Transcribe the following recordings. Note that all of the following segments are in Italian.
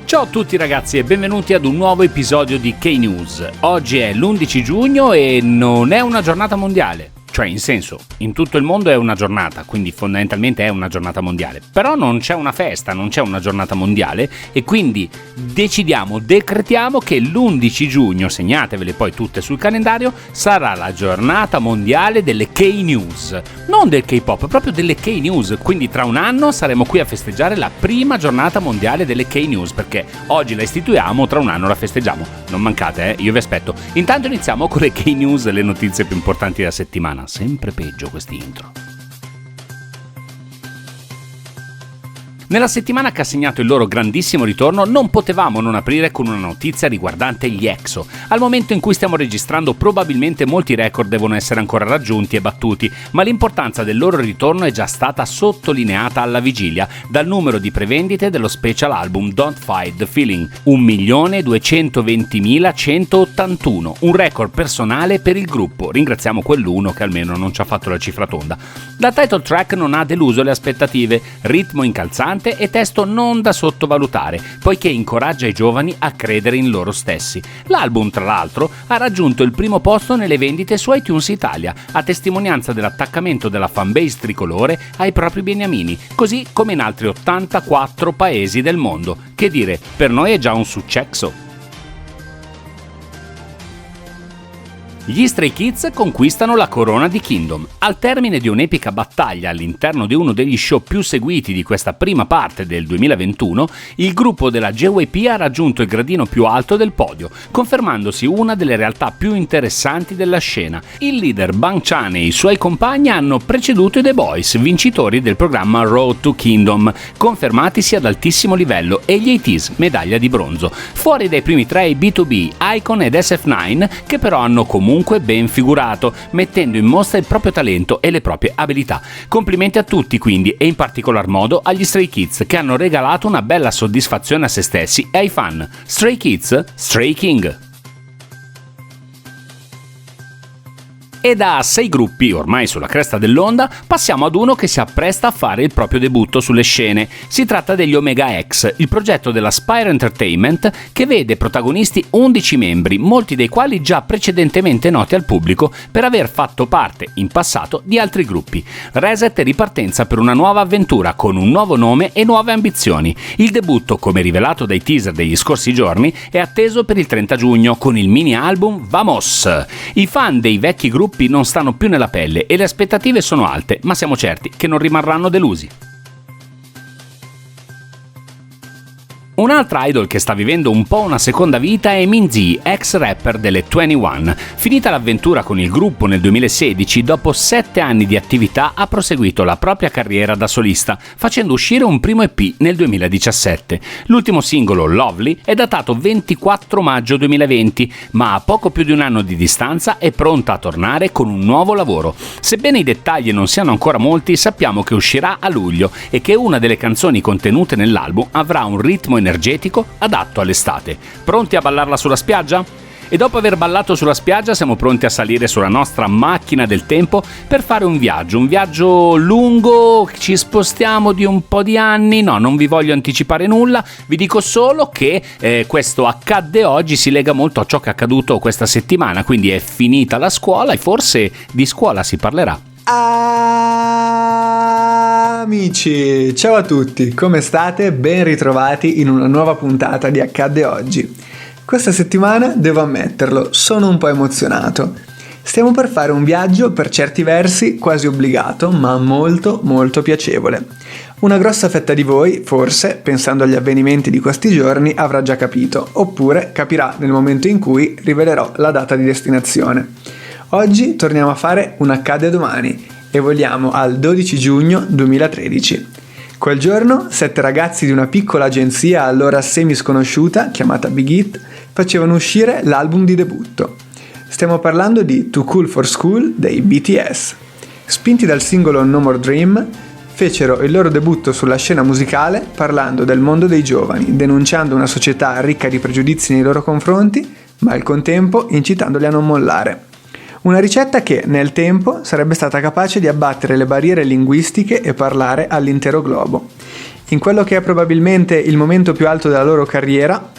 Ciao a tutti ragazzi e benvenuti ad un nuovo episodio di K-News. Oggi è l'11 giugno e non è una giornata mondiale. Cioè, in senso, in tutto il mondo è una giornata, quindi fondamentalmente è una giornata mondiale. Però non c'è una festa, non c'è una giornata mondiale e quindi decretiamo che l'11 giugno, segnatevele poi tutte sul calendario, sarà la giornata mondiale delle K-News. Non del K-pop, proprio delle K-News. Quindi tra un anno saremo qui a festeggiare la prima giornata mondiale delle K-News, perché oggi la istituiamo, tra un anno la festeggiamo. Non mancate, io vi aspetto. Intanto iniziamo con le K-News, le notizie più importanti della settimana. Sempre peggio questi intro. Nella settimana che ha segnato il loro grandissimo ritorno non potevamo non aprire con una notizia riguardante gli EXO. Al momento in cui stiamo registrando probabilmente molti record devono essere ancora raggiunti e battuti, ma l'importanza del loro ritorno è già stata sottolineata alla vigilia dal numero di prevendite dello special album Don't Fight the Feeling, 1.220.181, un record personale per il gruppo. Ringraziamo quell'uno che almeno non ci ha fatto la cifra tonda. La title track non ha deluso le aspettative, ritmo incalzante e testo non da sottovalutare, poiché incoraggia i giovani a credere in loro stessi. L'album, tra l'altro, ha raggiunto il primo posto nelle vendite su iTunes Italia, a testimonianza dell'attaccamento della fanbase tricolore ai propri beniamini, così come in altri 84 paesi del mondo. Che dire, per noi è già un successo. Gli Stray Kids conquistano la corona di Kingdom. Al termine di un'epica battaglia all'interno di uno degli show più seguiti di questa prima parte del 2021, il gruppo della JYP ha raggiunto il gradino più alto del podio, confermandosi una delle realtà più interessanti della scena. Il leader Bang Chan e i suoi compagni hanno preceduto i The Boys, vincitori del programma Road to Kingdom, confermatisi ad altissimo livello, e gli ATEEZ, medaglia di bronzo. Fuori dai primi tre i B2B, iKON ed SF9, che però hanno comunque ben figurato, mettendo in mostra il proprio talento e le proprie abilità. Complimenti a tutti quindi, e in particolar modo agli Stray Kids, che hanno regalato una bella soddisfazione a se stessi e ai fan. Stray Kids, Stray King. E da 6 gruppi, ormai sulla cresta dell'onda, passiamo ad uno che si appresta a fare il proprio debutto sulle scene. Si tratta degli Omega X, il progetto della Spire Entertainment che vede protagonisti 11 membri, molti dei quali già precedentemente noti al pubblico per aver fatto parte, in passato, di altri gruppi. Reset e ripartenza per una nuova avventura, con un nuovo nome e nuove ambizioni. Il debutto, come rivelato dai teaser degli scorsi giorni, è atteso per il 30 giugno, con il mini album Vamos! I fan dei vecchi gruppi non stanno più nella pelle e le aspettative sono alte, ma siamo certi che non rimarranno delusi. Un'altra idol che sta vivendo un po' una seconda vita è Minzy, ex rapper delle 21. Finita l'avventura con il gruppo nel 2016, dopo 7 anni di attività ha proseguito la propria carriera da solista, facendo uscire un primo EP nel 2017. L'ultimo singolo, Lovely, è datato 24 maggio 2020, ma a poco più di un anno di distanza è pronta a tornare con un nuovo lavoro. Sebbene i dettagli non siano ancora molti, sappiamo che uscirà a luglio e che una delle canzoni contenute nell'album avrà un ritmo energetico adatto all'estate. Pronti a ballarla sulla spiaggia? E dopo aver ballato sulla spiaggia siamo pronti a salire sulla nostra macchina del tempo per fare un viaggio lungo, ci spostiamo di un po' di anni. No, non vi voglio anticipare nulla, vi dico solo che questo accadde oggi si lega molto a ciò che è accaduto questa settimana, quindi è finita la scuola e forse di scuola si parlerà. Amici, ciao a tutti, come state? Ben ritrovati in una nuova puntata di Accadde Oggi. Questa settimana, devo ammetterlo, sono un po' emozionato. Stiamo per fare un viaggio per certi versi quasi obbligato, ma molto molto piacevole. Una grossa fetta di voi, forse, pensando agli avvenimenti di questi giorni, avrà già capito, oppure capirà nel momento in cui rivelerò la data di destinazione. Oggi torniamo a fare un Accade domani e voliamo al 12 giugno 2013. Quel giorno 7 ragazzi di una piccola agenzia allora semi sconosciuta, chiamata Big Hit, facevano uscire l'album di debutto. Stiamo parlando di Too Cool for School dei BTS. Spinti dal singolo No More Dream, fecero il loro debutto sulla scena musicale parlando del mondo dei giovani, denunciando una società ricca di pregiudizi nei loro confronti, ma al contempo incitandoli a non mollare. Una ricetta che, nel tempo, sarebbe stata capace di abbattere le barriere linguistiche e parlare all'intero globo. In quello che è probabilmente il momento più alto della loro carriera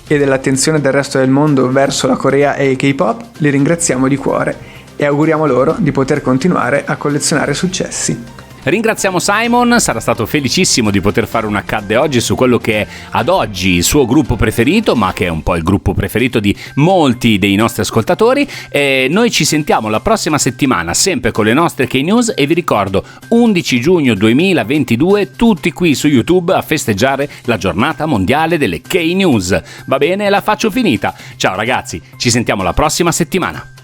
e dell'attenzione del resto del mondo verso la Corea e il K-pop, li ringraziamo di cuore e auguriamo loro di poter continuare a collezionare successi. Ringraziamo Simon, sarà stato felicissimo di poter fare un accadde oggi su quello che è ad oggi il suo gruppo preferito, ma che è un po' il gruppo preferito di molti dei nostri ascoltatori. E noi ci sentiamo la prossima settimana, sempre con le nostre K-News, e vi ricordo 11 giugno 2022, tutti qui su YouTube a festeggiare la giornata mondiale delle K-News. Va bene, la faccio finita. Ciao ragazzi, ci sentiamo la prossima settimana.